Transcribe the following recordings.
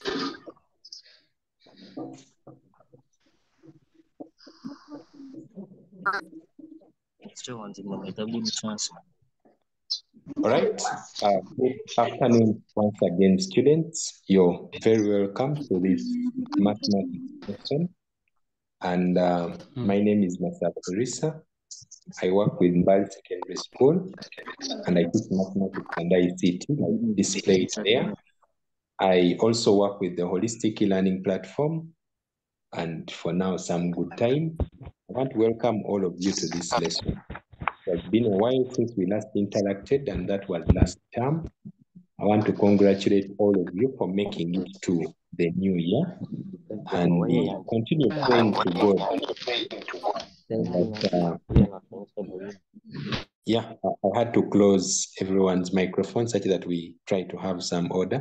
All right. Good afternoon once again, students. You're very welcome to this mathematics lesson. And my name is Masa Teresa. I work with Mbali Secondary School, and I teach mathematics and ICT, like displayed there. I also work with the Holistic E-Learning Platform, and for now, some good time. I want to welcome all of you to this lesson. It has been a while since we last interacted, and that was last term. I want to congratulate all of you for making it to the new year, and we continue praying to God. But, yeah, I had to close everyone's microphone such that we try to have some order.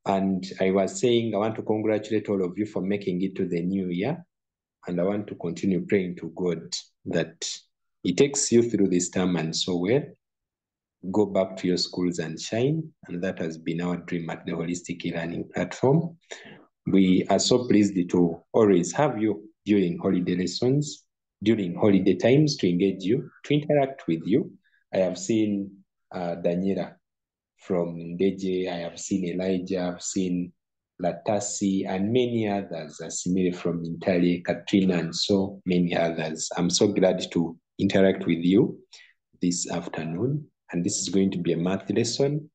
And I was saying, I want to congratulate all of you for making it to the new year. And I want to continue praying to God that He takes you through this term and so well. Go back to your schools and shine. And that has been our dream at the Holistic E-Learning Platform. We are so pleased to always have you during holiday lessons, during holiday times, to engage you, to interact with you. I have seen Daniela from Ndeje, I have seen Elijah, I've seen Latasi, and many others, Asimile from Intale, Katrina, and so many others. I'm so glad to interact with you this afternoon. And this is going to be a math lesson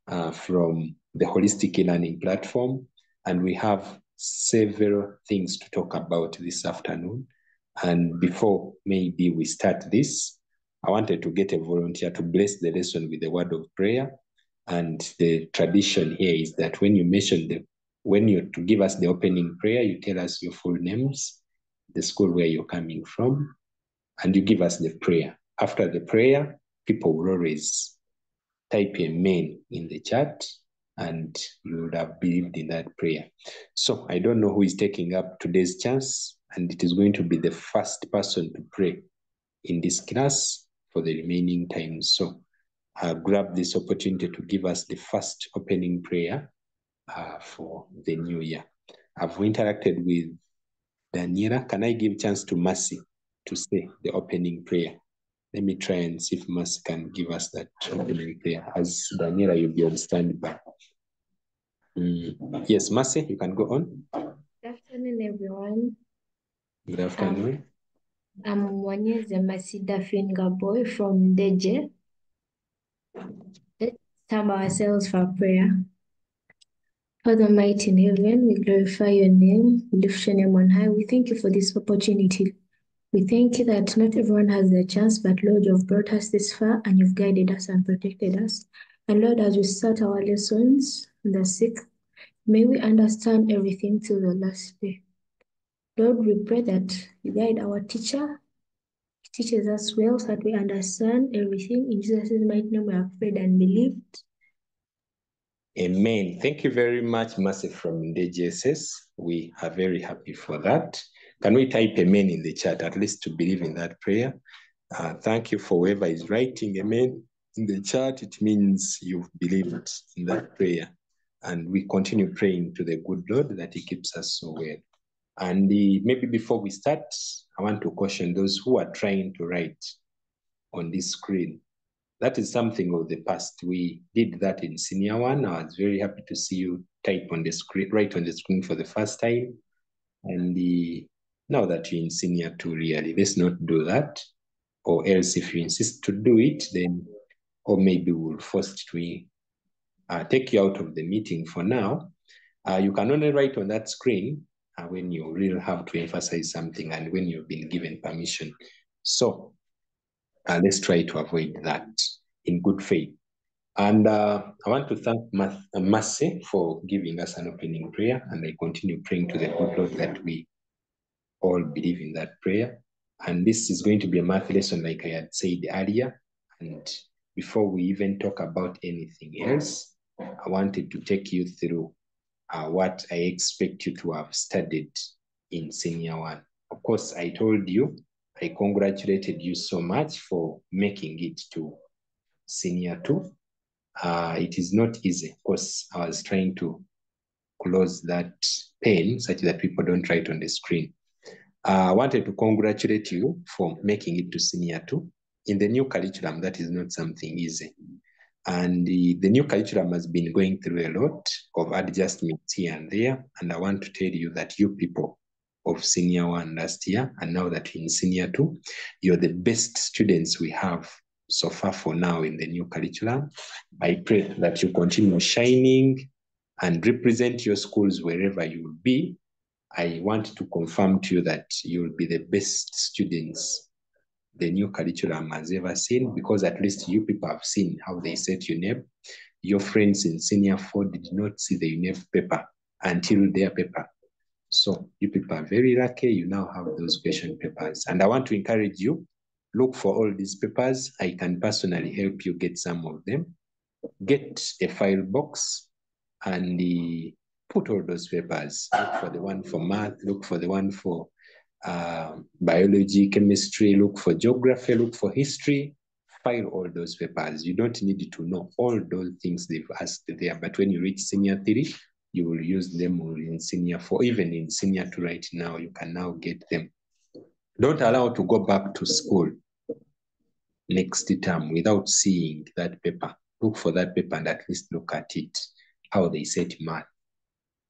from the Holistic E-Learning Platform. And we have several things to talk about this afternoon. And before maybe we start this, I wanted to get a volunteer to bless the lesson with a word of prayer. And the tradition here is that when you to give us the opening prayer, you tell us your full names, the school where you're coming from, and you give us the prayer. After the prayer, people will always type amen in the chat, and you would have believed in that prayer. So I don't know who is taking up today's chance, and it is going to be the first person to pray in this class for the remaining time. So grab this opportunity to give us the first opening prayer for the new year. I've interacted with Daniela. Can I give chance to Mercy to say the opening prayer? Let me try and see if Mercy can give us that opening prayer. As Daniela, you'll be on standby. Yes, Mercy, you can go on. Good afternoon, everyone. Good afternoon. I'm Wanyeze Masida Fingaboy from Ndeje. Let's start ourselves for prayer. Father mighty in heaven, we glorify your name, we lift your name on high. We thank you for this opportunity. We thank you that not everyone has the chance, but Lord, you've brought us this far and you've guided us and protected us. And Lord, as we start our lessons on the 6th, may we understand everything till the last day. Lord, we pray that you guide our teacher, he teaches us well so that we understand everything. In Jesus' mighty name we have prayed and believed. Amen. Thank you very much, Mercy from the JSS. We are very happy for that. Can we type amen in the chat, at least to believe in that prayer? Thank you for whoever is writing amen in the chat. It means you've believed in that prayer. And we continue praying to the good Lord that he keeps us so well. And maybe before we start, I want to caution those who are trying to write on this screen. That is something of the past. We did that in senior one. I was very happy to see you type on the screen, write on the screen for the first time. And now that you're in senior two, really, let's not do that. Or else if you insist to do it, then, or maybe we'll force to take you out of the meeting for now. You can only write on that screen when you really have to emphasize something and when you've been given permission. So let's try to avoid that in good faith. And I want to thank Mercy for giving us an opening prayer, and I continue praying to the good Lord that we all believe in that prayer. And this is going to be a math lesson, like I had said earlier. And before we even talk about anything else, I wanted to take you through what I expect you to have studied in senior one. Of course, I told you, I congratulated you so much for making it to senior two. It is not easy. Of course, I was trying to close that pane such that people don't write on the screen. I wanted to congratulate you for making it to Senior 2. In the new curriculum, that is not something easy. And the new curriculum has been going through a lot of adjustments here and there. And I want to tell you that you people of Senior 1 last year, and now that in Senior 2, you're the best students we have so far for now in the new curriculum. I pray that you continue shining and represent your schools wherever you will be. I want to confirm to you that you will be the best students the new curriculum has ever seen, because at least you people have seen how they set UNEP. Your friends in Senior 4 did not see the UNEP paper until their paper. So you people are very lucky. You now have those question papers. And I want to encourage you, look for all these papers. I can personally help you get some of them. Get a file box and put all those papers. Look for the one for math, look for the one for biology, chemistry, look for geography, look for history, file all those papers. You don't need to know all those things they've asked there, but when you reach Senior 3, you will use them, or in Senior 4, even in Senior 2 right now, you can now get them. Don't allow to go back to school next term without seeing that paper. Look for that paper and at least look at it, how they set math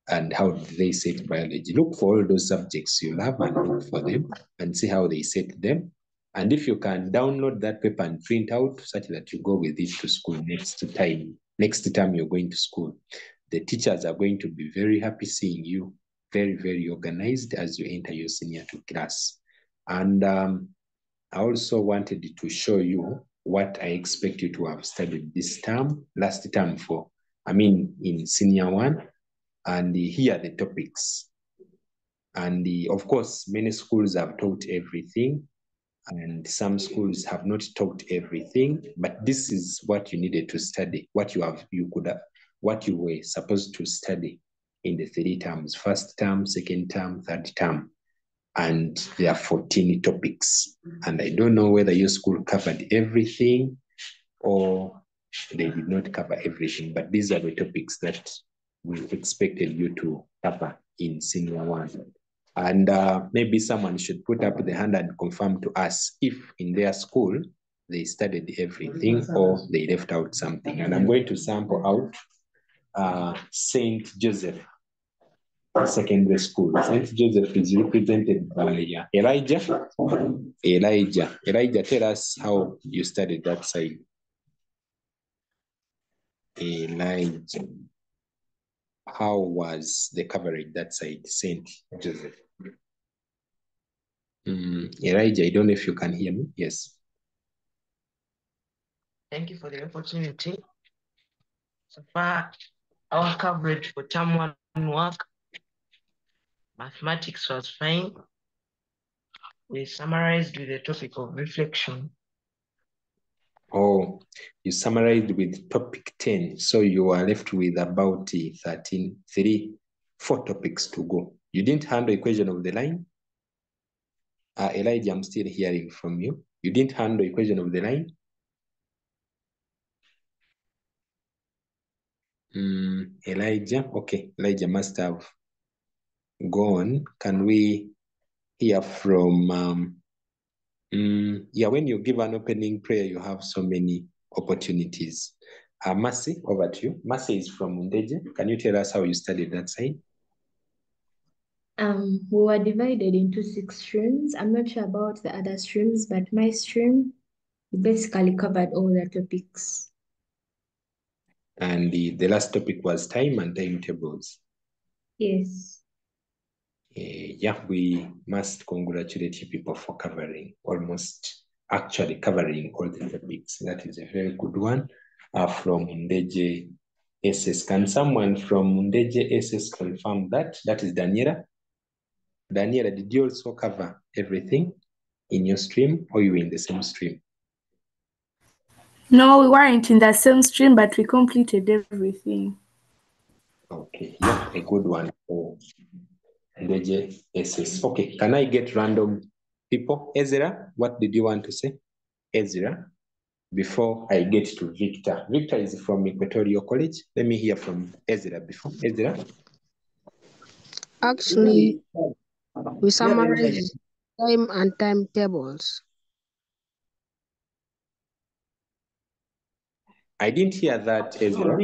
and how they set biology. Look for all those subjects you love and look for them and see how they set them. And if you can download that paper and print out such that you go with it to school next time you're going to school, the teachers are going to be very happy seeing you very, very organized as you enter your Senior 2 class. And I also wanted to show you what I expect you to have studied this term, last term in Senior 1. And here are the topics. And of course, many schools have taught everything, and some schools have not taught everything, but this is what you needed to study, what you were supposed to study in the 3 terms, first term, second term, third term. And there are 14 topics. And I don't know whether your school covered everything or they did not cover everything, but these are the topics that we expected you to cover in Senior 1. And maybe someone should put up the hand and confirm to us if in their school they studied everything or they left out something. And I'm going to sample out St. Joseph Secondary School. St. Joseph is represented by Elijah. Elijah, tell us how you studied that side. Elijah, how was the coverage that side, St. Joseph? Elijah, I don't know if you can hear me. Yes. Thank you for the opportunity. So far, our coverage for term 1 work, mathematics was fine. We summarized with the topic of reflection. Oh, you summarized with topic 10. So you are left with about 4 topics to go. You didn't handle equation of the line? Elijah, I'm still hearing from you. You didn't handle equation of the line? Elijah, okay. Elijah must have gone. Can we hear from, when you give an opening prayer, you have so many opportunities. Mercy, over to you. Mercy is from Mundeje. Can you tell us how you studied that side? We were divided into 6 streams. I'm not sure about the other streams, but my stream basically covered all the topics. And the last topic was time and timetables. Yes. We must congratulate you people for actually covering all the topics. That is a very good one from Mundeje SS. Can someone from Mundeje SS confirm that? That is Daniela. Daniela, did you also cover everything in your stream, or you were in the same stream? No, we weren't in the same stream, but we completed everything. Okay, a good one for Mundeje SS. Okay, can I get random people? Ezra, what did you want to say? Ezra, before I get to Victor. Victor is from Equatorial College. Let me hear from Ezra before. Ezra? Actually, we summarize time and timetables. I didn't hear that, Ezra.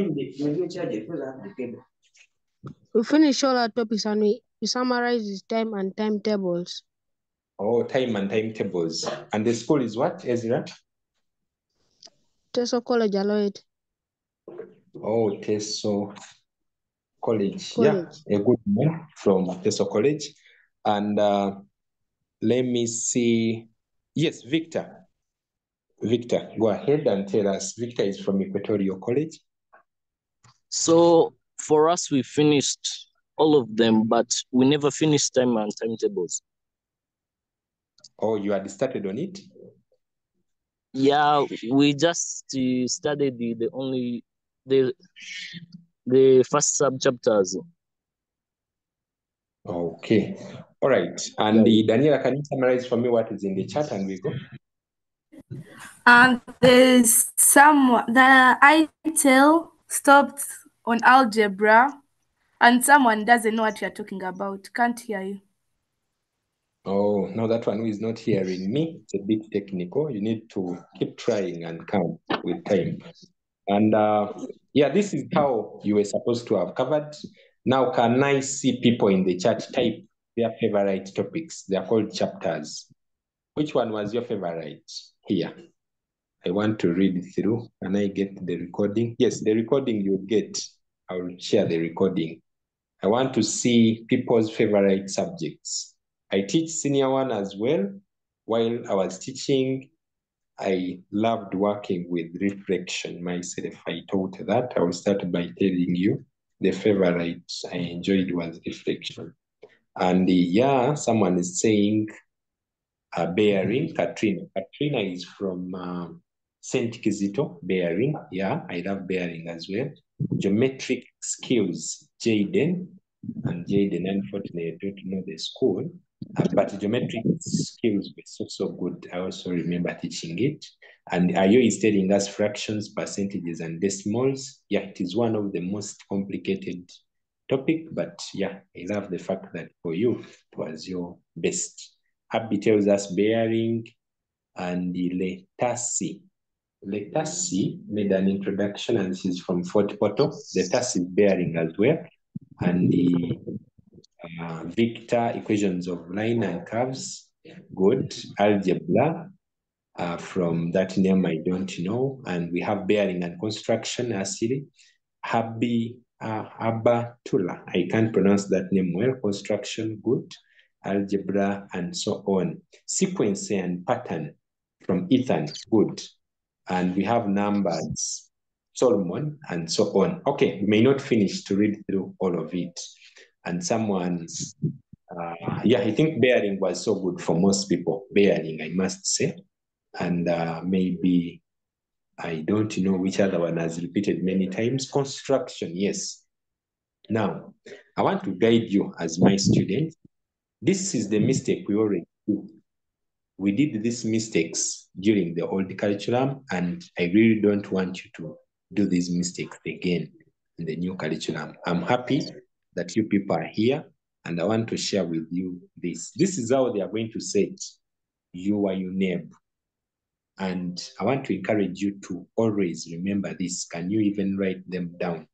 We finish all our topics and we summarize this time and timetables. Oh, time and timetables. And the school is what, Ezra? Teso College, Aloit. Oh, Teso College. College. Yeah, a good man from Teso College. And let me see. Yes, Victor. Victor, go ahead and tell us. Victor is from Equatorial College. So for us, we finished all of them, but we never finished time and timetables. Oh, you had started on it? Yeah, we just studied the first sub chapters. Okay. All right. And Daniela, can you summarize for me what is in the chat and we go? There's the ITEL stopped on algebra, and someone doesn't know what you're talking about. Can't hear you. Oh, no, that one is not hearing me. It's a bit technical. You need to keep trying and count with time. And yeah, this is how you were supposed to have covered. Now, can I see people in the chat type their favorite topics? They are called chapters. Which one was your favorite here? I want to read through. Can I get the recording? Yes, the recording you get. I will share the recording. I want to see people's favorite subjects. I teach senior one as well. While I was teaching, I loved working with reflection myself. I taught that. I will start by telling you the favorite I enjoyed was reflection. And yeah, someone is saying bearing, Katrina. Katrina is from St. Kizito, bearing. Yeah, I love bearing as well. Geometric skills, Jaden. And Jaden, unfortunately, I don't know the school. But geometric skills were so good. I also remember teaching it. And Ayo is telling us fractions, percentages, and decimals. Yeah, it is one of the most complicated topic, but yeah, I love the fact that for you, it was your best. Abby tells us bearing, and the Letasi. Letasi made an introduction, and she's from Fort Portal. Letasi is bearing as well. And the Victor, equations of line and curves, good. Algebra, from that name I don't know. And we have bearing and construction, Asili. Abatula, I can't pronounce that name well. Construction, good. Algebra, and so on. Sequence and pattern from Ethan, good. And we have numbers, Solomon, and so on. Okay, we may not finish to read through all of it. And someone's, yeah, I think bearing was so good for most people. Bearing, I must say. And maybe, I don't know which other one has repeated many times. Construction, yes. Now, I want to guide you as my student. This is the mistake we already do. We did these mistakes during the old curriculum, and I really don't want you to do these mistakes again in the new curriculum. I'm happy that you people are here, and I want to share with you this. This is how they are going to say it. You are UNEB. And I want to encourage you to always remember this. Can you even write them down?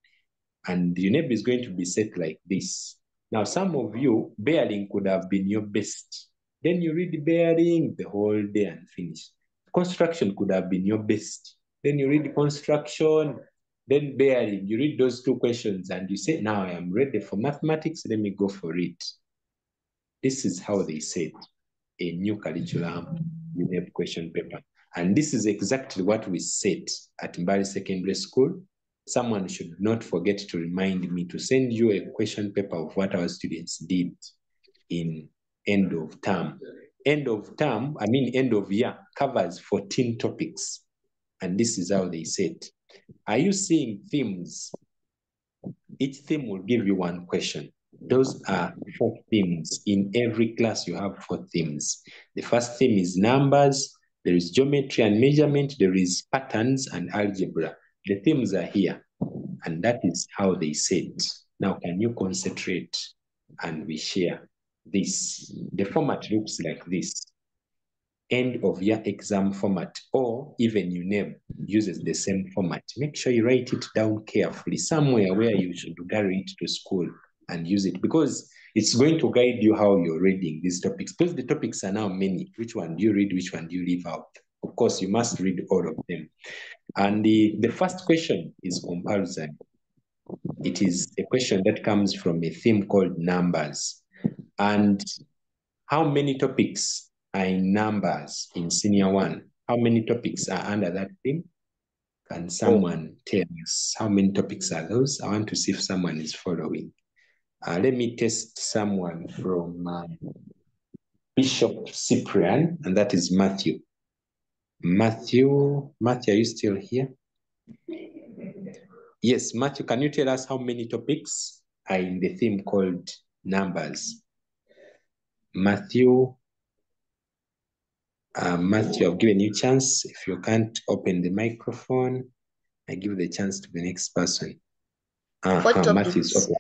And the UNEB is going to be set like this. Now, some of you, bearing could have been your best. Then you read bearing the whole day and finish. Construction could have been your best. Then you read construction, then bearing. You read those two questions and you say, now I am ready for mathematics. Let me go for it. This is how they said a new curriculum UNEB question paper. And this is exactly what we said at Mbari Secondary School. Someone should not forget to remind me to send you a question paper of what our students did in end of term. End of term, I mean end of year, covers 14 topics. And this is how they said. Are you seeing themes? Each theme will give you one question. Those are 4 themes. In every class, you have 4 themes. The first theme is numbers. There is geometry and measurement. There is patterns and algebra. The themes are here. And that is how they said. Now, can you concentrate and we share this. The format looks like this. End of year exam format, or even UNEB uses the same format. Make sure you write it down carefully somewhere where you should carry it to school and use it, because it's going to guide you how you're reading these topics, because the topics are now many. Which one do you read? Which one do you leave out? Of course, you must read all of them. And the first question is comparison. It is a question that comes from a theme called numbers. And how many topics are in numbers in senior one? How many topics are under that theme? Can someone tell us how many topics are those? I want to see if someone is following. Let me test someone from Bishop Cyprian, and that is Matthew. Matthew, are you still here? Yes, Matthew, can you tell us how many topics are in the theme called numbers? Matthew, I've given you a chance. If you can't open the microphone, I give the chance to the next person. Matthew's open.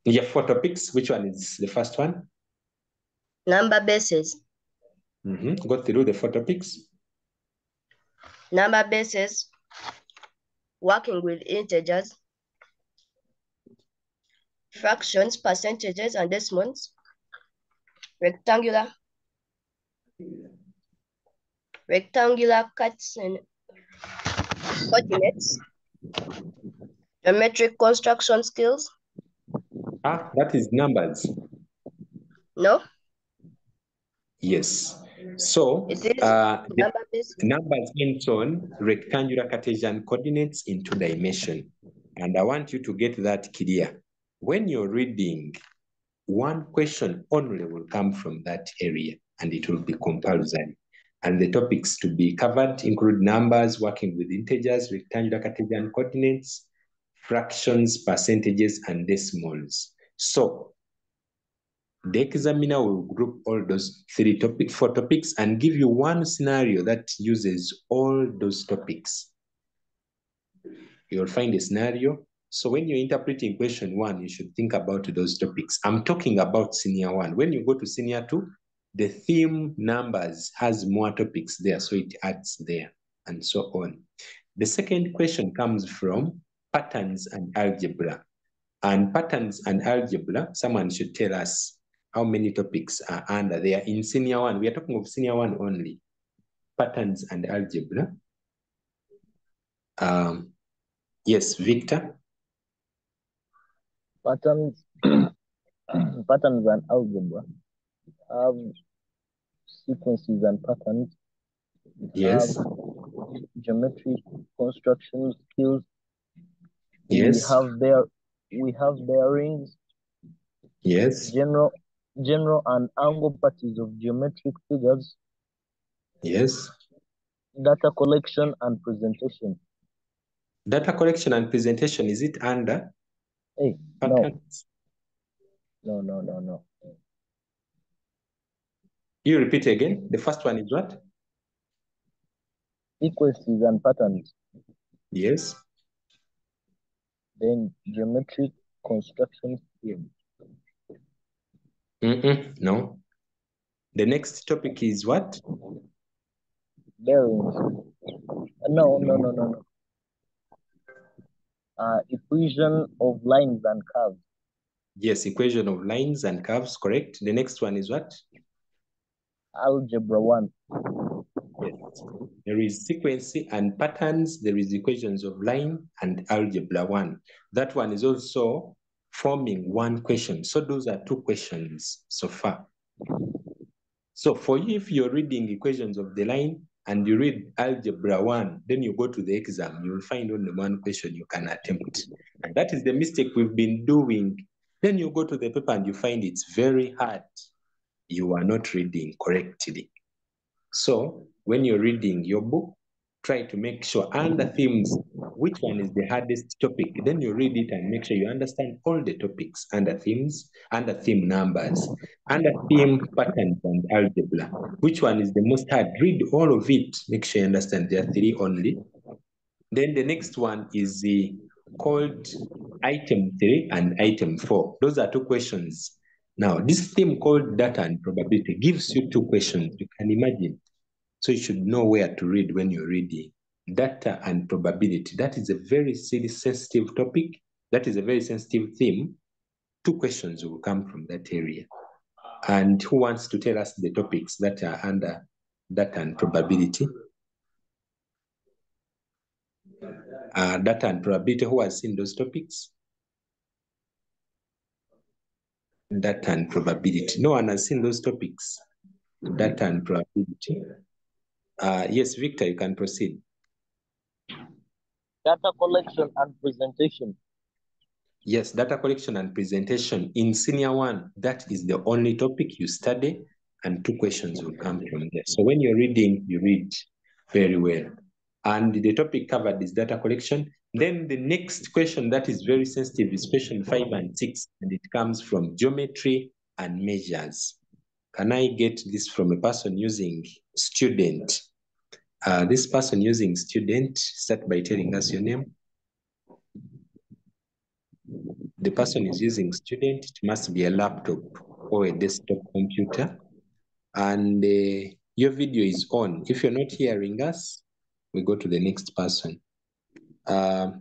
Yeah, 4 topics. Which one is the first one? Number bases. Go through the 4 topics. Number bases, working with integers, fractions, percentages, and decimals, rectangular cuts and coordinates, geometric construction skills. That is numbers. No? Yes. So It is numbers ends on rectangular Cartesian coordinates in 2 dimensions. And I want you to get that clear. When you're reading, one question only will come from that area, and it will be compulsory. And the topics to be covered include numbers, working with integers, rectangular Cartesian coordinates, fractions, percentages, and decimals. So the examiner will group all those 4 topics and give you one scenario that uses all those topics. You'll find a scenario. So when you're interpreting question 1, you should think about those topics. I'm talking about senior 1. When you go to senior 2, the theme numbers has more topics there, so it adds there, and so on. The second question comes from patterns and algebra. And patterns and algebra, someone should tell us how many topics are under there in senior 1. We are talking of senior 1 only. Patterns and algebra. Yes, Victor. Patterns, patterns and algebra have sequences and patterns. Yes. Geometric construction skills. Yes. We have bearings. Yes. General and angle properties of geometric figures. Yes. Data collection and presentation. Data collection and presentation, is it under patterns? No. You repeat again. The first one is what? Sequences and patterns. Yes. Then geometric construction skills. No. The next topic is what? Bearings. No. Equation of lines and curves. Yes, equation of lines and curves, correct. The next one is what? Algebra 1. Yes. There is sequence and patterns. There is equations of line and algebra 1. That one is also forming one question. So those are 2 questions so far. So for you, if you're reading equations of the line and you read algebra 1, then you go to the exam, you will find only one question you can attempt. And that is the mistake we've been doing. Then you go to the paper and you find it's very hard. You are not reading correctly. So when you're reading your book, try to make sure under themes, which one is the hardest topic. Then you read it and make sure you understand all the topics under themes, under theme numbers, under theme patterns and algebra. Which one is the most hard? Read all of it. Make sure you understand there are 3 only. Then the next one is the called item 3 and item 4. Those are 2 questions. Now, this theme called data and probability gives you 2 questions. You can imagine. So you should know where to read when you're reading. Data and probability. That is a very sensitive topic. That is a very sensitive theme. 2 questions will come from that area. And who wants to tell us the topics that are under data and probability? Data and probability, who has seen those topics? Data and probability. No one has seen those topics. Data and probability. Yes, Victor, you can proceed. Data collection and presentation. Yes, data collection and presentation. In senior 1, that is the only topic you study, and 2 questions will come from there. So when you're reading, you read very well. And the topic covered is data collection. Then the next question that is very sensitive is question 5 and 6, and it comes from geometry and measures. Can I get this from a person using student? This person using student, start by telling us your name. The person is using student. It must be a laptop or a desktop computer. And your video is on. If you're not hearing us, we go to the next person.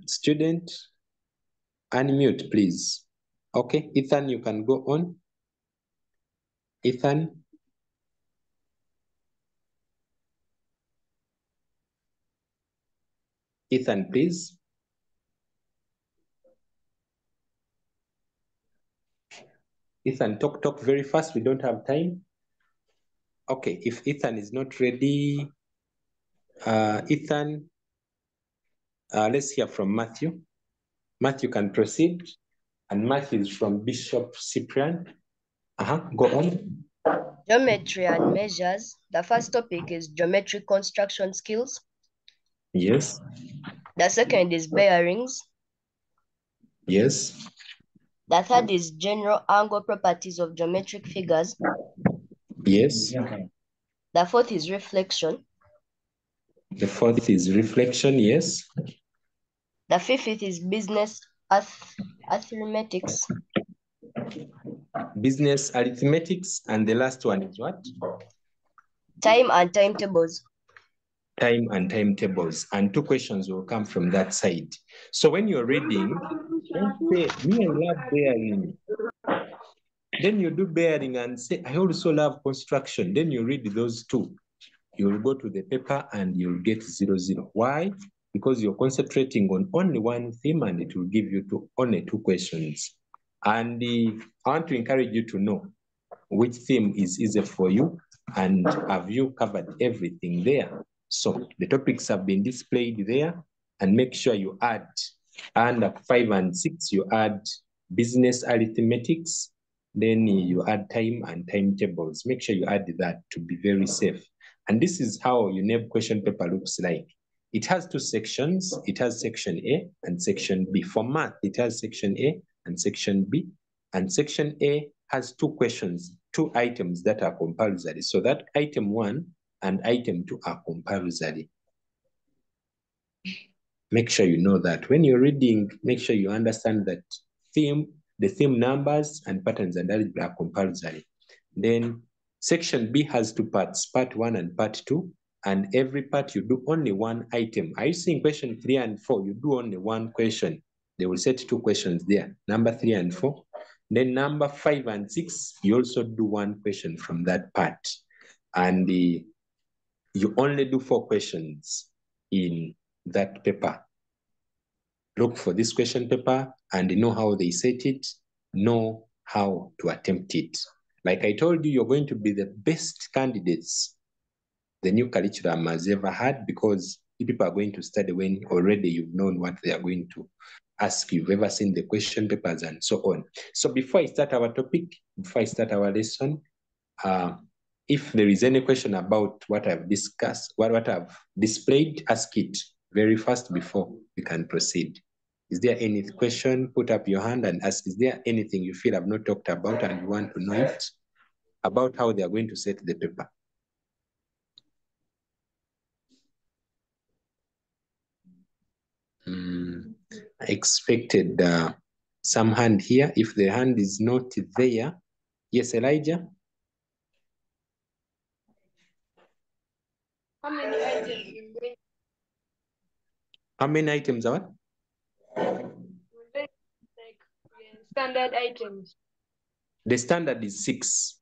Student, unmute, please. Okay, Ethan, you can go on. Ethan. Ethan, please. Ethan, talk very fast. We don't have time. Okay, if Ethan is not ready, Ethan, let's hear from Matthew. Matthew can proceed. And Matthew is from Bishop Cyprian. Go on. Geometry and measures. The first topic is geometric construction skills. Yes. The second is bearings. Yes. The third is general angle properties of geometric figures. Yes. The fourth is reflection. The fourth is reflection, yes. The fifth is business arithmetics. Business arithmetics, and the last one is what? Time and timetables. Time and timetables, and 2 questions will come from that side. So when you're reading, don't say, me, I love bearing. Then you do bearing and say, I also love construction. Then you read those 2. You'll go to the paper and you'll get 0-0. Why? Because you're concentrating on only one theme, and it will give you only 2 questions. And I want to encourage you to know which theme is easy for you, and have you covered everything there. So the topics have been displayed there, and make sure you add under 5 and 6, you add business arithmetics, then you add time and timetables. Make sure you add that to be very safe. And this is how your NEB question paper looks like. It has 2 sections. It has section A and section B. For math, it has section A and section B. And section A has 2 questions, 2 items that are compulsory. So that item 1 and item 2 are compulsory. Make sure you know that. When you're reading, make sure you understand that the theme numbers and patterns and algebra are compulsory. Then section B has 2 parts, part 1 and part 2. And every part you do only 1 item. Are you seeing question 3 and 4? You do only 1 question. They will set 2 questions there, number 3 and 4. Then number 5 and 6, you also do 1 question from that part. And you only do 4 questions in that paper. Look for this question paper and know how they set it, know how to attempt it. Like I told you, you're going to be the best candidates the new curriculum has ever had, because people are going to study when already you've known what they are going to ask you. You've ever seen the question papers and so on. So before I start our topic, before I start our lesson, if there is any question about what I've discussed, what I've displayed, ask it very fast before we can proceed. Is there any question? Put up your hand and ask, is there anything you feel I've not talked about and you want to know it about how they are going to set the paper? I expected some hand here. If the hand is not there, yes, Elijah? How many items? How many items are what? Like standard items. The standard is 6.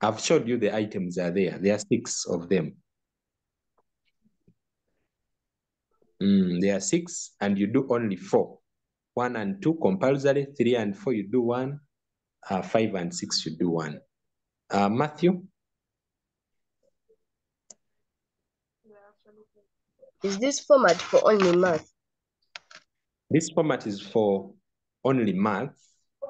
I've showed you the items are there. There are 6 of them. There are 6 and you do only 4. 1 and 2 compulsory, 3 and 4 you do 1, 5 and 6 you do 1. Matthew? Is this format for only math? This format is for only math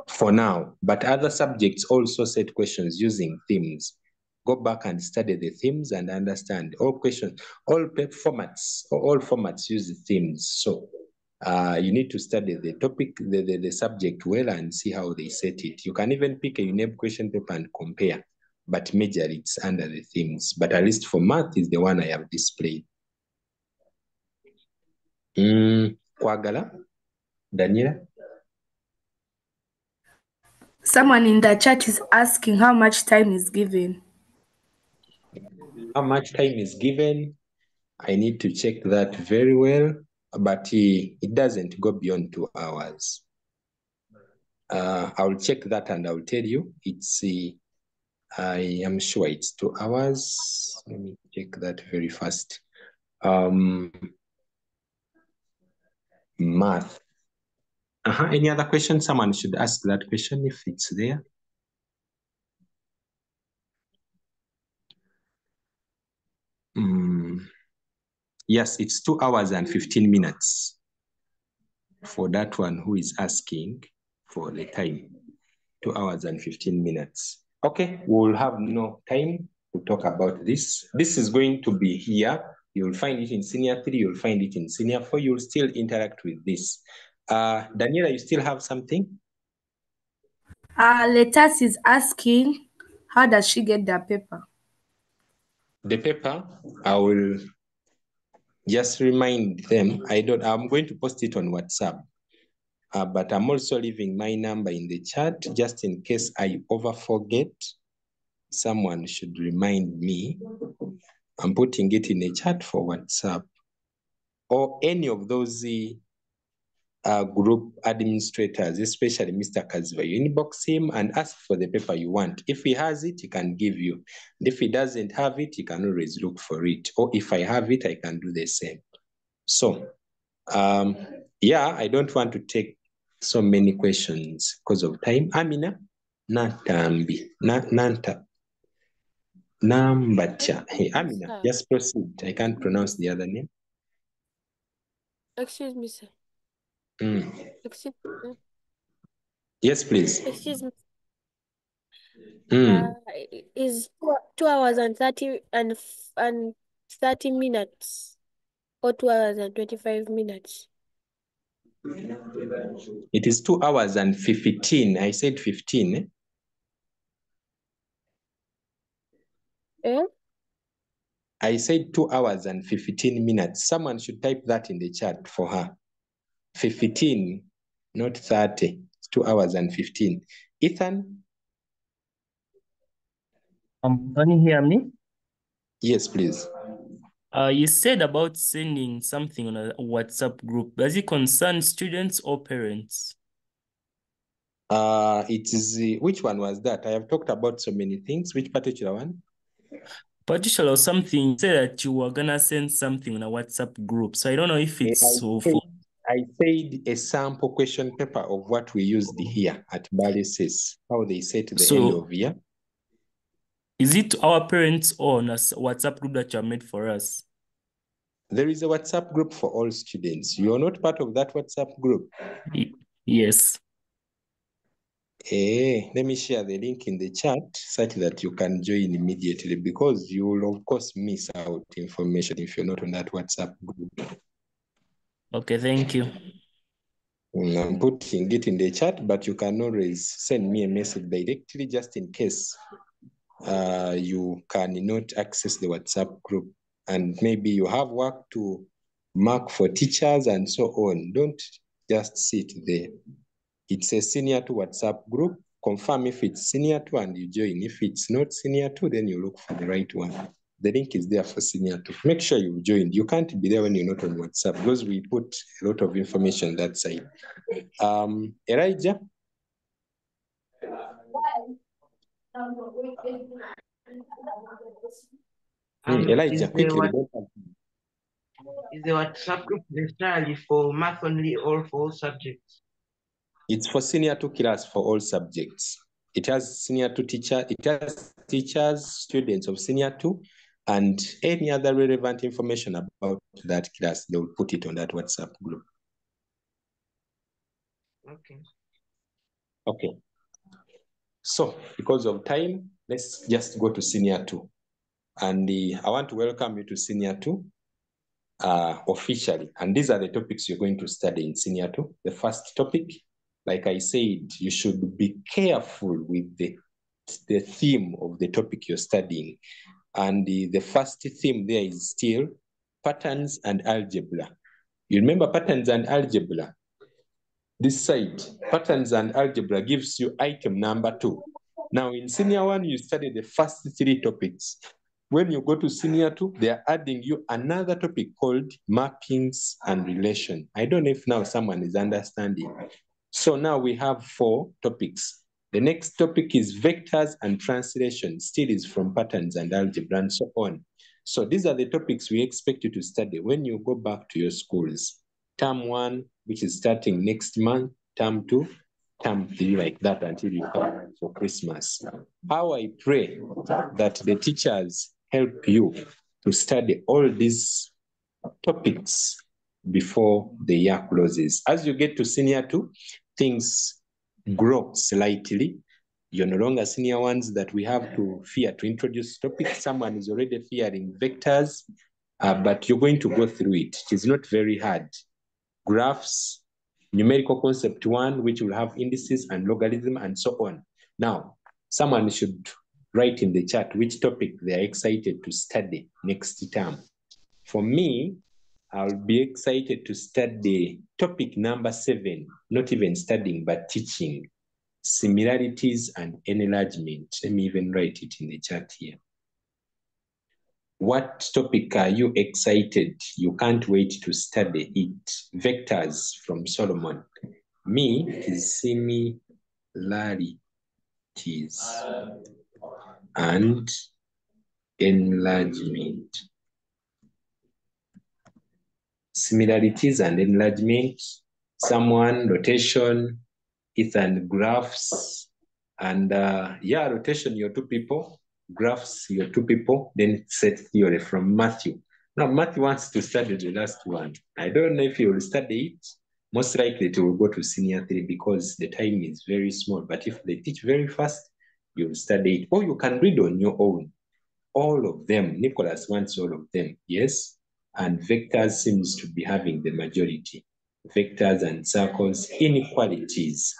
for now, but other subjects also set questions using themes. Go back and study the themes and understand all questions, all formats use the themes. So you need to study the topic, the subject well and see how they set it. You can even pick a UNEB question paper and compare, but majorly it's under the themes. But at least for math is the one I have displayed. Kwagala? Daniela? Someone in the chat is asking how much time is given. How much time is given? I need to check that very well, but it doesn't go beyond 2 hours. I'll check that and I'll tell you. I am sure it's 2 hours. Let me check that very fast. Math. Any other question? Someone should ask that question if it's there. Yes, it's 2 hours and 15 minutes for that one who is asking for the time. 2 hours and 15 minutes. Okay, we'll have no time to talk about this. This is going to be here. You'll find it in Senior 3, you'll find it in Senior 4. You'll still interact with this. Daniela, you still have something? Letas is asking, how does she get the paper? The paper, I will just remind them. I'm going to post it on WhatsApp. But I'm also leaving my number in the chat just in case I forget. Someone should remind me. I'm putting it in a chat for WhatsApp or any of those group administrators, especially Mr. Kaziva. You inbox him and ask for the paper you want. If he has it, he can give you. And if he doesn't have it, he can always look for it. Or if I have it, I can do the same. So, yeah, I don't want to take so many questions because of time. Amina, Natambi, Nanta. Nambacha. Hey, Amina, just proceed. I can't pronounce the other name. Excuse me, sir. Excuse me. Yes, please. Excuse me. Is 2 hours and 30 minutes or 2 hours and 25 minutes? It is 2 hours and 15. I said 15. I said 2 hours and 15 minutes. Someone should type that in the chat for her. 15, not 30. It's 2 hours and 15. Ethan? Can you hear me? Yes, please. You said about sending something on a WhatsApp group. Does it concern students or parents? It is which one was that? I have talked about so many things. Which particular one? Particular something. You said that you were gonna send something on a WhatsApp group. So I don't know if it's I said a sample question paper of what we used here at Balices, how they say to the end of year. Is it our parents or on a WhatsApp group that you have made for us? There is a WhatsApp group for all students. You are not part of that WhatsApp group? Yes. Let me share the link in the chat such that you can join immediately, because you will of course miss out information if you're not on that WhatsApp group. Okay, thank you. I'm putting it in the chat, but you can always send me a message directly just in case you cannot access the WhatsApp group and maybe you have work to mark for teachers and so on. Don't just sit there. It's a senior 2 WhatsApp group. Confirm if it's senior 2 and you join. If it's not senior 2, then you look for the right one. The link is there for senior 2. Make sure you've joined. You can't be there when you're not on WhatsApp because we put a lot of information that side. Elijah? Elijah, quickly. Is the WhatsApp group necessarily for math only or for all subjects? It's for senior 2 class for all subjects. It has senior 2 teacher, it has teachers, students of senior 2, and any other relevant information about that class, they will put it on that WhatsApp group. Okay. Okay. So, because of time, let's just go to senior 2. And I want to welcome you to senior 2 officially. And these are the topics you're going to study in senior 2. The first topic, like I said, you should be careful with the theme of the topic you're studying. And the first theme there is still patterns and algebra. You remember patterns and algebra? This side, patterns and algebra, gives you item number 2. Now in senior 1, you study the first 3 topics. When you go to senior 2, they are adding you another topic called mappings and relation. I don't know if now someone is understanding. So now we have 4 topics. The next topic is vectors and translation, still is from patterns and algebra and so on. So these are the topics we expect you to study when you go back to your schools. Term 1, which is starting next month, term 2, term 3, like that until you come for Christmas. How I pray that the teachers help you to study all these topics before the year closes. As you get to senior 2, things grow slightly. You're no longer senior 1s that we have to fear to introduce topics. Someone is already fearing vectors, but you're going to go through it. It is not very hard. Graphs, numerical concept 1, which will have indices and logarithm and so on. Now, someone should write in the chat which topic they are excited to study next term. For me, I'll be excited to study topic number 7, not even studying, but teaching, similarities and enlargement. Let me even write it in the chat here. What topic are you excited? You can't wait to study it. Vectors from Solomon. Me, it is similarities and enlargement. Similarities and enlargement, someone, rotation, Ethan, graphs, and rotation, your 2 people, graphs, your 2 people, then set theory from Matthew. Now, Matthew wants to study the last one. I don't know if he will study it. Most likely it will go to senior 3 because the time is very small. But if they teach very fast, you will study it. Or you can read on your own. All of them. Nicholas wants all of them. Yes. And vectors seems to be having the majority. Vectors and circles, inequalities.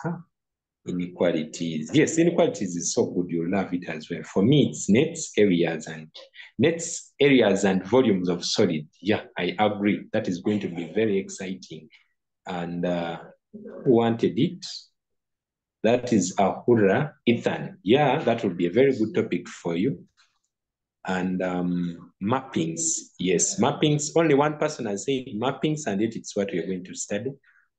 Inequalities. Yes, inequalities is so good. You'll love it as well. For me, it's nets, areas, and volumes of solid. Yeah, I agree. That is going to be very exciting. And who wanted it? That is Ahura, Ethan. Yeah, that would be a very good topic for you. And mappings. Yes, mappings. Only one person has said mappings, and yet it's what we're going to study.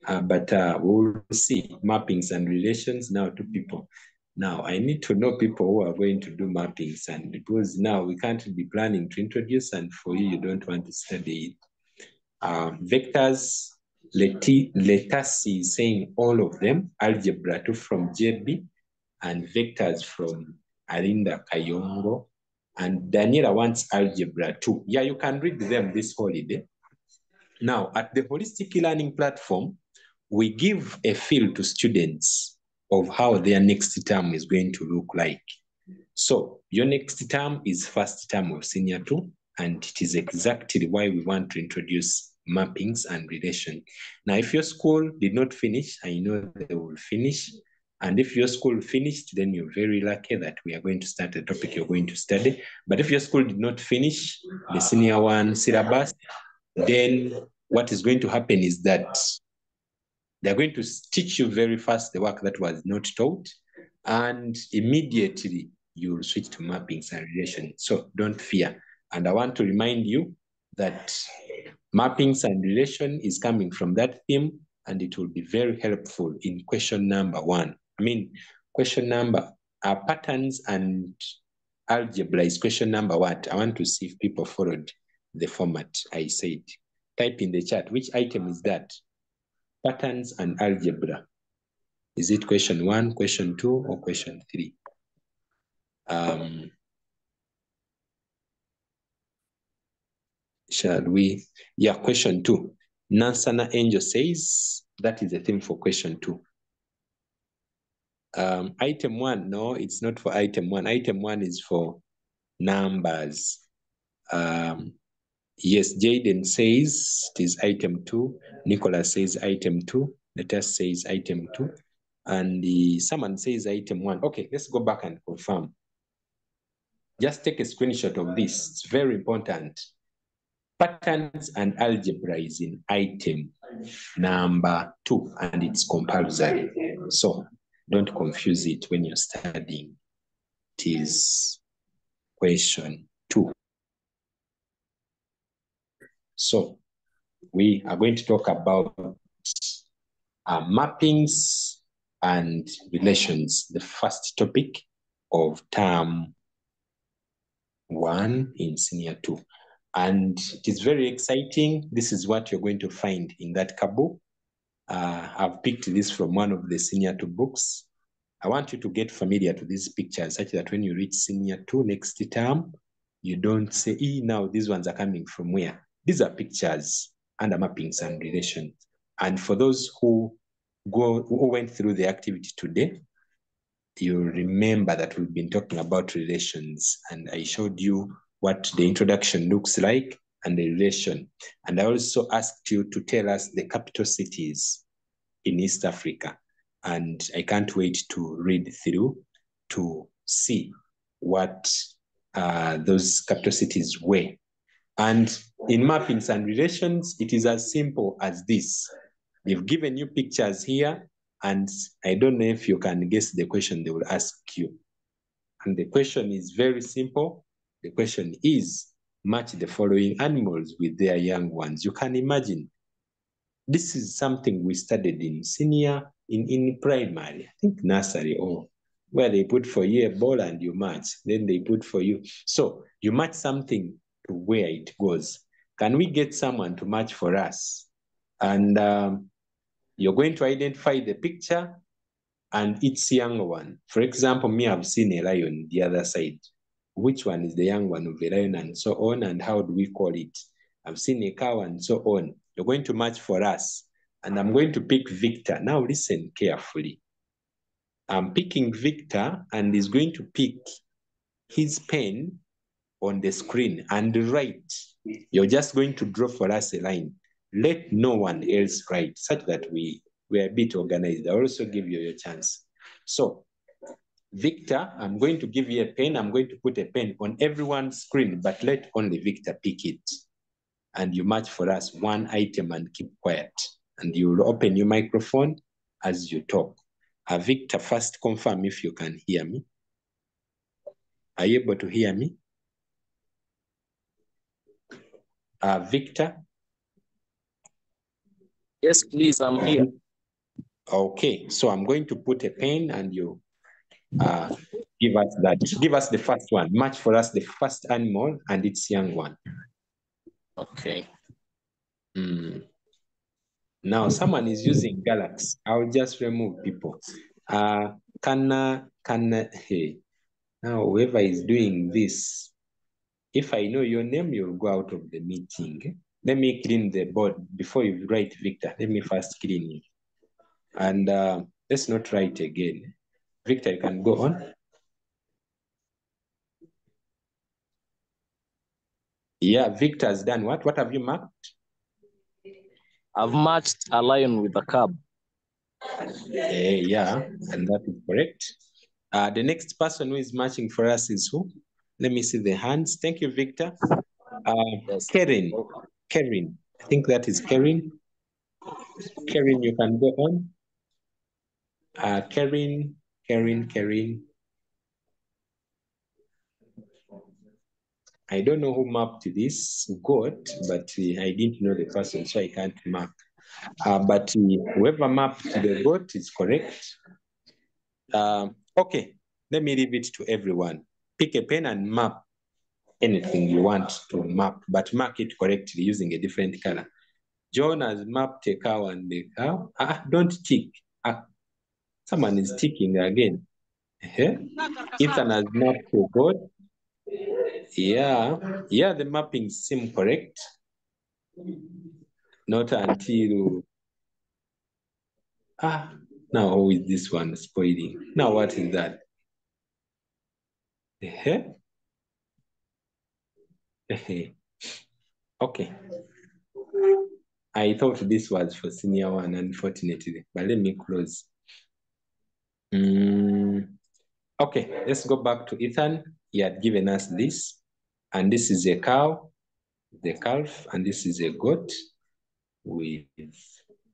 But we'll see mappings and relations now to people. Now, I need to know people who are going to do mappings, and because now we can't be planning to introduce, and for you don't want to study it. Vectors, Letasi is saying all of them, algebra 2 from JB, and vectors from Arinda Kayongo, and Daniela wants algebra 2. Yeah, you can read them this holiday. Now, at the Holistic Learning Platform, we give a feel to students of how their next term is going to look like. So your next term is first term of senior 2, and it is exactly why we want to introduce mappings and relation. Now, if your school did not finish, I know they will finish. And if your school finished, then you're very lucky that we are going to start a topic you're going to study. But if your school did not finish the senior 1 syllabus, then what is going to happen is that they're going to teach you very fast the work that was not taught, and immediately you will switch to mappings and relations. So don't fear. And I want to remind you that mappings and relation is coming from that theme, and it will be very helpful in question number 1. Question number patterns and algebra is question number what? I want to see if people followed the format I said. Type in the chat, which item is that? Patterns and algebra. Is it question 1, question 2, or question 3? Shall we? Yeah, question 2. Nansana Angel says that is the theme for question 2. Item 1, no, it's not for item 1. Item 1 is for numbers. Yes, Jaden says it is item 2. Nicholas says item 2. Natas says item 2. And someone says item 1. Okay, let's go back and confirm. Just take a screenshot of this. It's very important. Patterns and algebra is in item number 2, and it's compulsory. So don't confuse it when you're studying. It is question 2. So we are going to talk about mappings and relations, the first topic of term 1 in senior 2. And it is very exciting. This is what you're going to find in that Kabo. I've picked this from one of the senior 2 books. I want you to get familiar to these pictures such that when you reach senior 2 next term, you don't say, now these ones are coming from where? These are pictures under mappings and relations. And for those who went through the activity today, you remember that we've been talking about relations, and I showed you what the introduction looks like and the relation. And I also asked you to tell us the capital cities in East Africa. And I can't wait to read through to see what those capital cities were. And in mappings and relations, it is as simple as this. They've given you pictures here, and I don't know if you can guess the question they will ask you. And the question is very simple. The question is, match the following animals with their young ones. You can imagine, this is something we studied in senior, in primary, I think nursery, or where they put for you a ball and you match. Then they put for you. So you match something to where it goes. Can we get someone to match for us? And you're going to identify the picture and its young one. For example, me, I've seen a lion the other side. Which one is the young one of the lion, and so on, and how do we call it? I've seen a cow and so on. You're going to match for us. And I'm going to pick Victor. Now listen carefully. I'm picking Victor, and he's going to pick his pen on the screen and write. You're just going to draw for us a line. Let no one else write, such that we're a bit organized. I'll also give you your chance. So, Victor, I'm going to give you a pen. I'm going to put a pen on everyone's screen, but let only Victor pick it. And you match for us one item and keep quiet. And you will open your microphone as you talk. Victor, first confirm if you can hear me. Are you able to hear me? Victor? Yes, please, I'm here. Okay, so I'm going to put a pen and you give us that. Give us the first one. Match for us the first animal and its young one. Okay. Now someone is using Galaxy. I'll just remove people. Hey. Now whoever is doing this, if I know your name, you'll go out of the meeting. Let me clean the board before you write Victor. Let me first clean you. And let's not write again. Victor, you can go on. Yeah, Victor has done what? What have you marked? I've matched a lion with a cub. Yeah, and that is correct. The next person who is matching for us is who? Let me see the hands. Thank you, Victor. Yes. Karen. Karen, I think that is Karen. Karen, you can go on. Karen. I don't know who mapped this goat, but I didn't know the person, so I can't map. But whoever mapped the goat is correct. Okay, let me leave it to everyone. Pick a pen and map anything you want to map, but mark it correctly using a different color. John has mapped a cow and a cow. Don't tick. Someone is ticking again. Ethan has mapped a goat. Yeah, the mappings seem correct. Not until now how is this one spoiling? Now what is that? Okay. I thought this was for senior one, unfortunately, but let me close. Okay, let's go back to Ethan. He had given us this, and this is a cow, the calf, and this is a goat with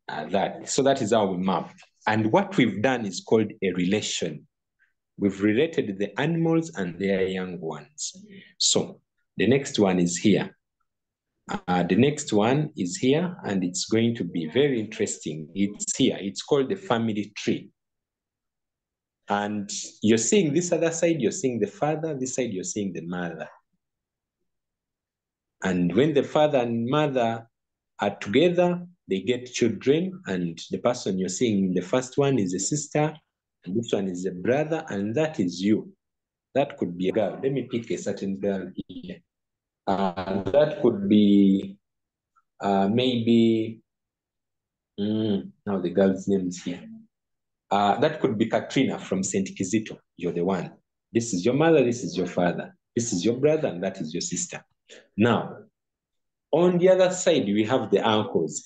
that. So that is how we map. And what we've done is called a relation. We've related the animals and their young ones. So the next one is here. The next one is here, and it's going to be very interesting. It's here. It's called the family tree. And you're seeing this other side, you're seeing the father, this side, you're seeing the mother. And when the father and mother are together, they get children, and the person you're seeing, the first one is a sister, and this one is a brother, and that is you. That could be a girl. Let me pick a certain girl here. That could be maybe, now the girl's name is here. That could be Katrina from St. Kizito. You're the one. This is your mother, this is your father. This is your brother, and that is your sister. Now, on the other side, we have the uncles.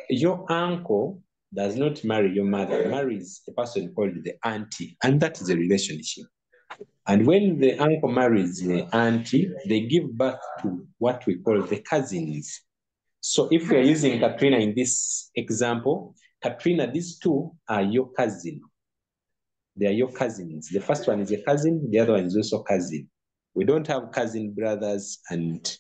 Your uncle does not marry your mother, marries a person called the auntie, and that is a relationship. And when the uncle marries the auntie, they give birth to what we call the cousins. So if we are using Katrina in this example, Katrina, these two are your cousin. They are your cousins. The first one is a cousin, the other one is also cousin. We don't have cousin brothers and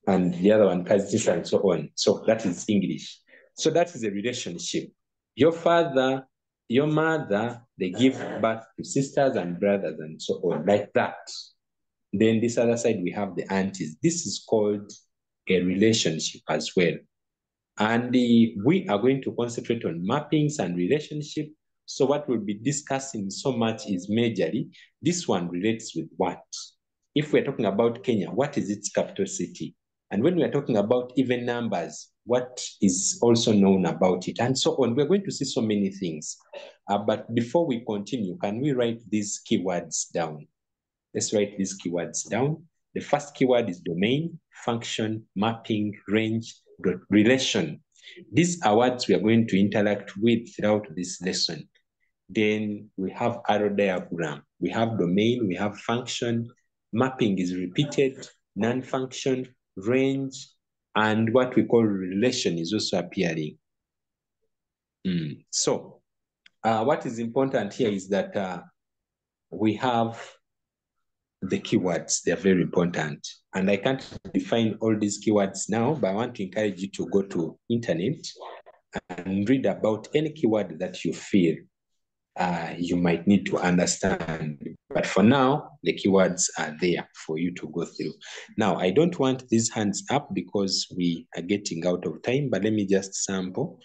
the other one cousins and so on. So that is English. So that is a relationship. Your father, your mother, they give birth to sisters and brothers and so on, like that. Then this other side, we have the aunties. This is called a relationship as well. And we are going to concentrate on mappings and relationship. So what we'll be discussing so much is majorly, this one relates with what? If we're talking about Kenya, what is its capital city? And when we're talking about even numbers, what is also known about it? And so on. We're going to see so many things. But before we continue, can we write these keywords down? Let's write these keywords down. The first keyword is domain, function, mapping, range, relation. These are words we are going to interact with throughout this lesson. Then we have arrow diagram. We have domain, we have function, mapping is repeated, non-function, range, and what we call relation is also appearing. So what is important here is that we have the keywords. They're very important. And I can't define all these keywords now, but I want to encourage you to go to internet and read about any keyword that you feel you might need to understand. But for now, the keywords are there for you to go through. Now, I don't want these hands up because we are getting out of time, but let me just sample.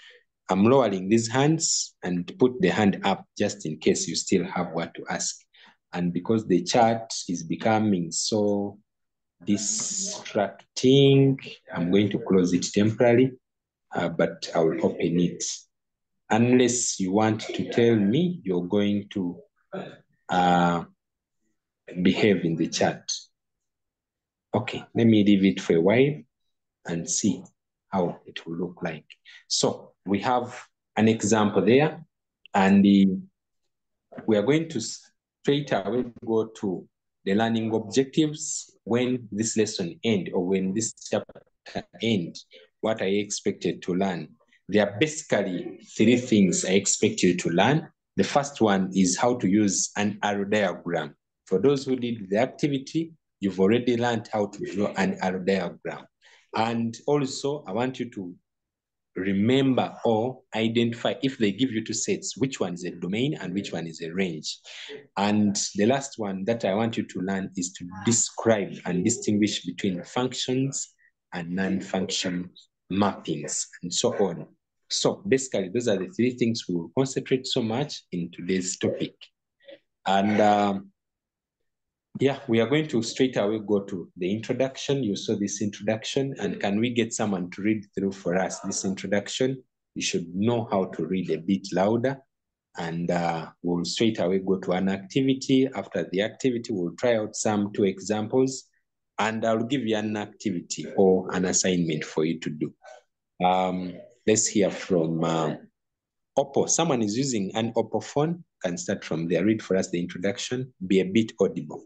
I'm lowering these hands and put the hand up just in case you still have what to ask. And because the chat is becoming so distracting, I'm going to close it temporarily, but I will open it. Unless you want to tell me you're going to behave in the chat. Okay, let me leave it for a while and see how it will look like. So we have an example there, and we are going to straight away go to the learning objectives when this lesson ends or when this chapter end, what are you expected to learn? There are basically 3 things I expect you to learn. The first one is how to use an arrow diagram. For those who did the activity, you've already learned how to draw an arrow diagram. And also, I want you to remember or identify, if they give you 2 sets, which one is a domain and which one is a range. And the last one that I want you to learn is to describe and distinguish between functions and non-function mappings and so on. So basically, those are the 3 things we will concentrate so much in today's topic. And yeah, we are going to straight away go to the introduction. You saw this introduction, and can we get someone to read through for us this introduction? You should know how to read a bit louder, and we'll straight away go to an activity. After the activity, we'll try out some 2 examples, and I'll give you an activity or an assignment for you to do. Let's hear from Oppo. Someone is using an Oppo phone, can start from there. Read for us the introduction, be a bit audible.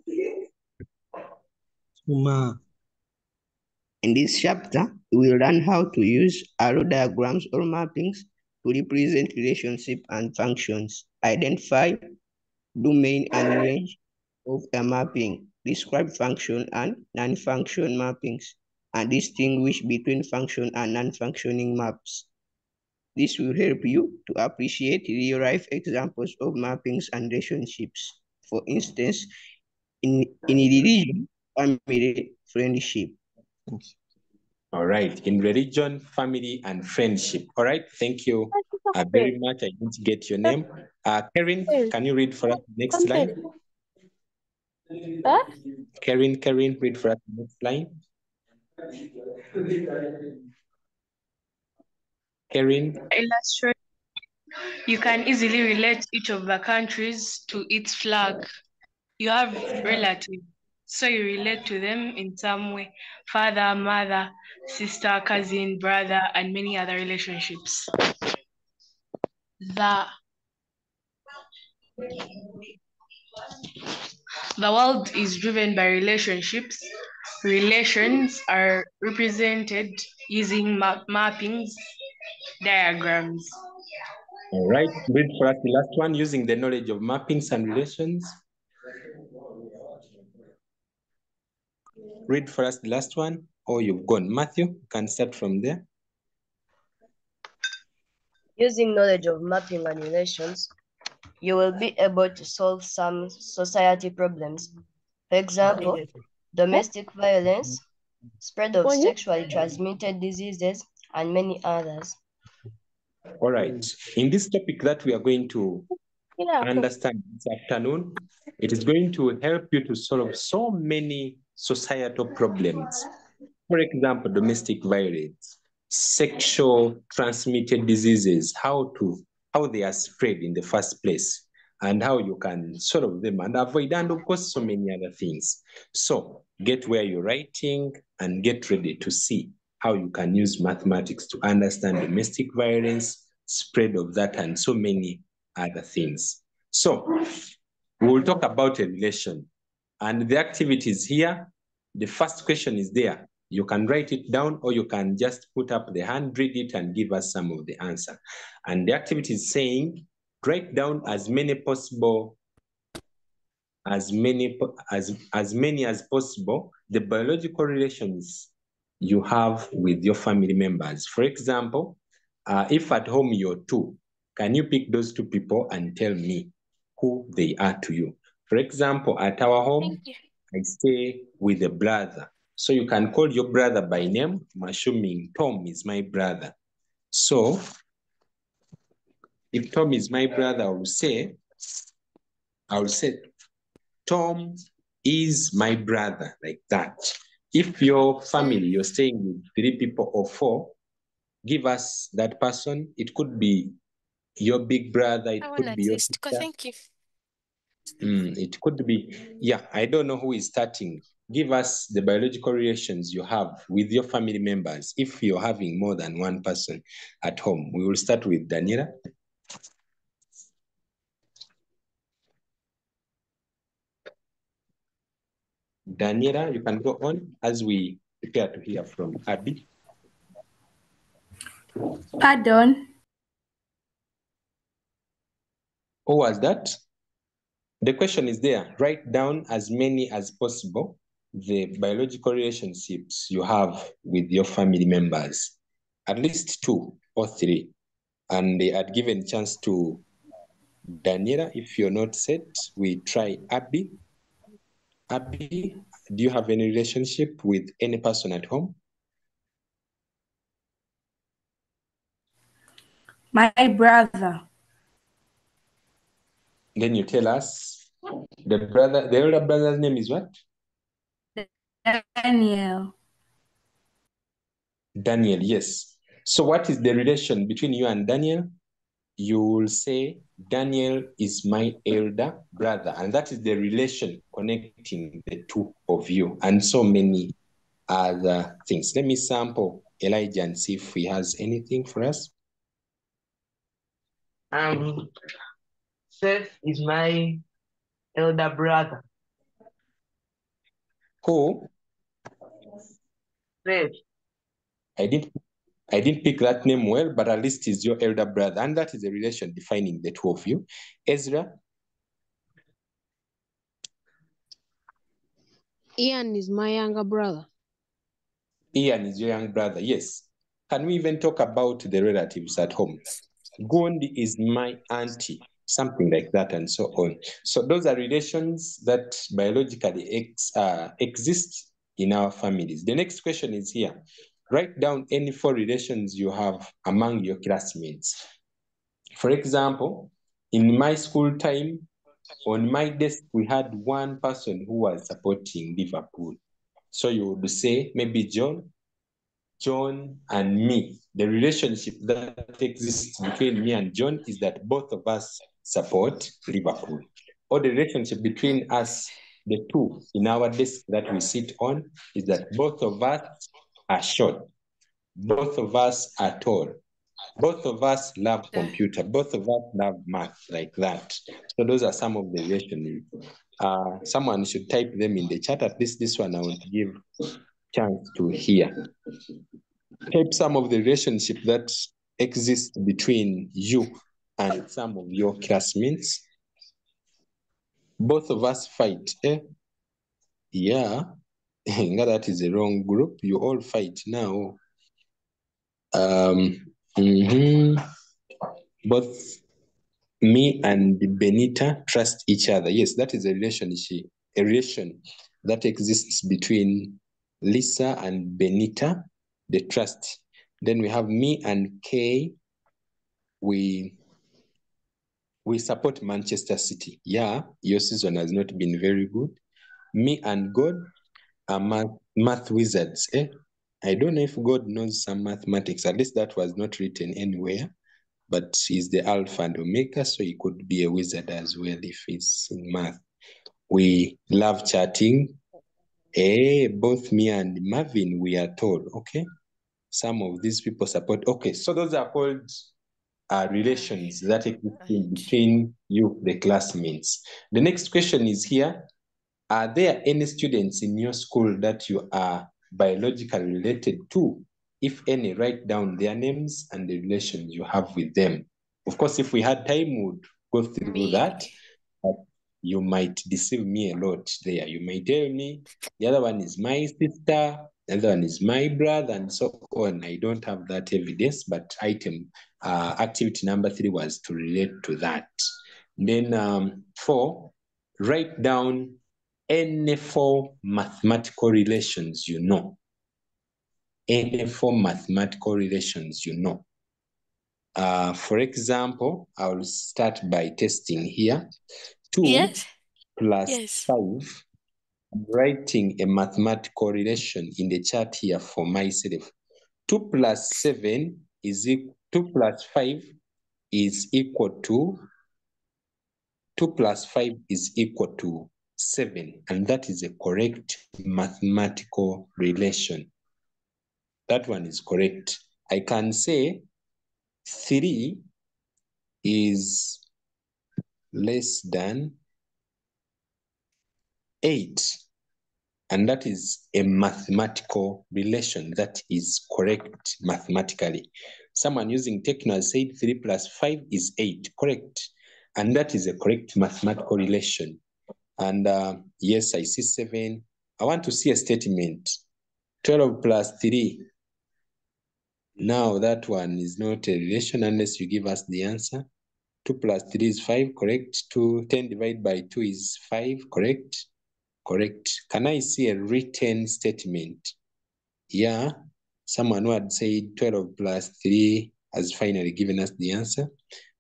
In this chapter, we will learn how to use arrow diagrams or mappings to represent relationship and functions, identify domain and range of a mapping, describe function and non-function mappings, and distinguish between function and non-functioning maps. This will help you to appreciate real-life examples of mappings and relationships. For instance, in religion, family, friendship. All right, in religion, family, and friendship. All right, thank you very much. I didn't get your name. Karen, can you read for us the next line? Karen, read for us the next line. Karen. Illustrate. You can easily relate each of the countries to its flag. You have relatives, so you relate to them in some way. Father, mother, sister, cousin, brother, and many other relationships. The world is driven by relationships. Relations are represented using mappings, diagrams. All right, read for us the last one, using the knowledge of mappings and relations. Read for us the last one, or you've gone. Matthew, you can start from there. Using knowledge of mapping and relations, you will be able to solve some society problems. For example, domestic violence, spread of sexually transmitted diseases, and many others. All right. In this topic that we are going to understand this afternoon, it is going to help you to solve so many societal problems. For example, domestic violence, sexual transmitted diseases, how they are spread in the first place, and how you can solve them and avoid, and of course, so many other things. So get where you're writing and get ready to see how you can use mathematics to understand domestic violence, spread of that, and so many other things. So we'll talk about a relation, and the activities here. The first question is there. You can write it down, or you can just put up the hand, read it, and give us some of the answer. And the activity is saying, write down as many possible, as many as possible, the biological relations you have with your family members. For example, if at home you're 2, can you pick those 2 people and tell me who they are to you? For example, at our home, I stay with a brother. So you can call your brother by name. I'm assuming Tom is my brother. So if Tom is my brother, I will say, Tom is my brother, like that. If your family, you're staying with 3 people or 4, give us that person. It could be your big brother. It could be your sister. Thank you. It could be, yeah, I don't know who is starting. Give us the biological relations you have with your family members. If you're having more than 1 person at home, we will start with Daniela. Daniela, you can go on as we prepare to hear from Abby. Pardon? Who was that? The question is there. Write down as many as possible the biological relationships you have with your family members, at least 2 or 3. And they had given chance to Daniela. If you're not set, we try Abby. Abby, do you have any relationship with any person at home? My brother. Then you tell us the elder brother's name is what? Daniel. Daniel, yes. So what is the relation between you and Daniel? You will say Daniel is my elder brother, and that is the relation connecting the two of you, and so many other things. Let me sample Elijah and see if he has anything for us. Seth is my elder brother. Who? Seth. I didn't pick that name well, but at least he's your elder brother, and that is a relation defining the two of you. Ezra? Ian is my younger brother. Ian is your young brother, yes. Can we even talk about the relatives at home? Gondi is my auntie, something like that, and so on. So those are relations that biologically exist in our families. The next question is here. Write down any 4 relations you have among your classmates. For example, in my school time, on my desk, we had one person who was supporting Liverpool. So you would say maybe John and me. The relationship that exists between me and John is that both of us support Liverpool. Or the relationship between us, the two in our desk that we sit on, is that both of us are short. Both of us are tall. Both of us love computer. Both of us love math, like that. So those are some of the relationships. Someone should type them in the chat. At least this one I want to give chance to hear. Type some of the relationship that exists between you and some of your classmates. Both of us fight. Yeah. That is the wrong group. You all fight now. Both me and Benita trust each other. Yes, that is a relationship, a relation that exists between Lisa and Benita, the trust. Then we have me and Kay. We support Manchester City. Yeah, your season has not been very good. Me and God are math wizards. I don't know if God knows some mathematics. At least that was not written anywhere. But he's the Alpha and Omega, so he could be a wizard as well if he's in math. We love chatting. Both me and Marvin, we are told, okay? Some of these people support. Okay, so those are called relations that exist between you, the classmates. The next question is here. Are there any students in your school that you are biologically related to? If any, write down their names and the relations you have with them. Of course, if we had time, we would go through that. But you might deceive me a lot there. You may tell me the other one is my sister, the other one is my brother, and so on. I don't have that evidence, but activity number 3 was to relate to that. Then 4, write down any 4 mathematical relations you know. Any 4 mathematical relations you know. For example, I will start by testing here. 2 plus 5. I'm writing a mathematical relation in the chat here for myself. 2 plus 7 is 2 plus 5 is equal to 2 plus 5 is equal to 7, and that is a correct mathematical relation. That one is correct. I can say 3 is less than 8. And that is a mathematical relation that is correct mathematically. Someone using Techno has said 3 plus 5 is 8, correct. And that is a correct mathematical relation. And yes, I see 7. I want to see a statement. 12 plus 3. Now that one is not a relation unless you give us the answer. 2 plus 3 is 5, correct. 10 divided by 2 is 5, correct. Correct. Can I see a written statement? Yeah. Someone who had said 12 plus 3 has finally given us the answer.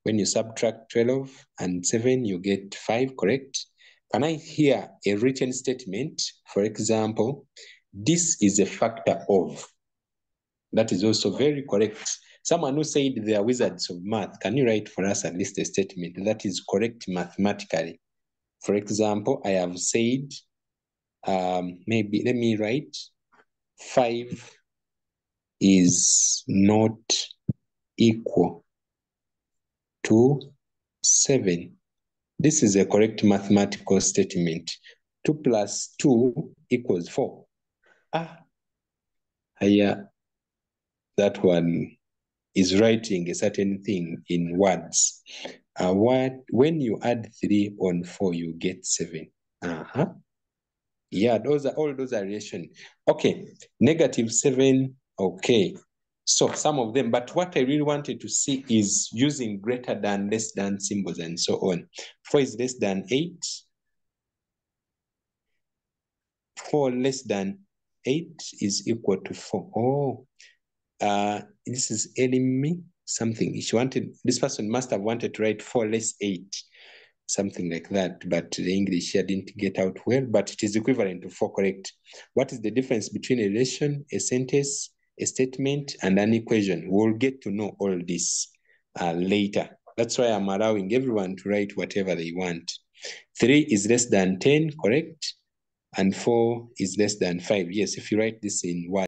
When you subtract 12 and 7, you get 5, correct? Can I hear a written statement? For example, this is a factor of. That is also very correct. Someone who said they are wizards of math, can you write for us at least a statement that is correct mathematically? For example, I have said, maybe let me write 5 is not equal to 7. This is a correct mathematical statement. 2 plus 2 equals 4. That one is writing a certain thing in words. When you add 3 on 4, you get 7. Yeah, all those are relation. Okay, -7. Okay, so some of them, but what I really wanted to see is using greater than, less than symbols and so on. 4 is less than 8. 4 less than 8 is equal to 4. Oh, this is enemy something. This person must have wanted to write 4 less 8. Something like that, but the English here didn't get out well, but it is equivalent to 4, correct. What is the difference between a relation, a sentence, a statement, and an equation? We'll get to know all this later. That's why I'm allowing everyone to write whatever they want. 3 is less than 10, correct? And 4 is less than 5. Yes, if you write this in words.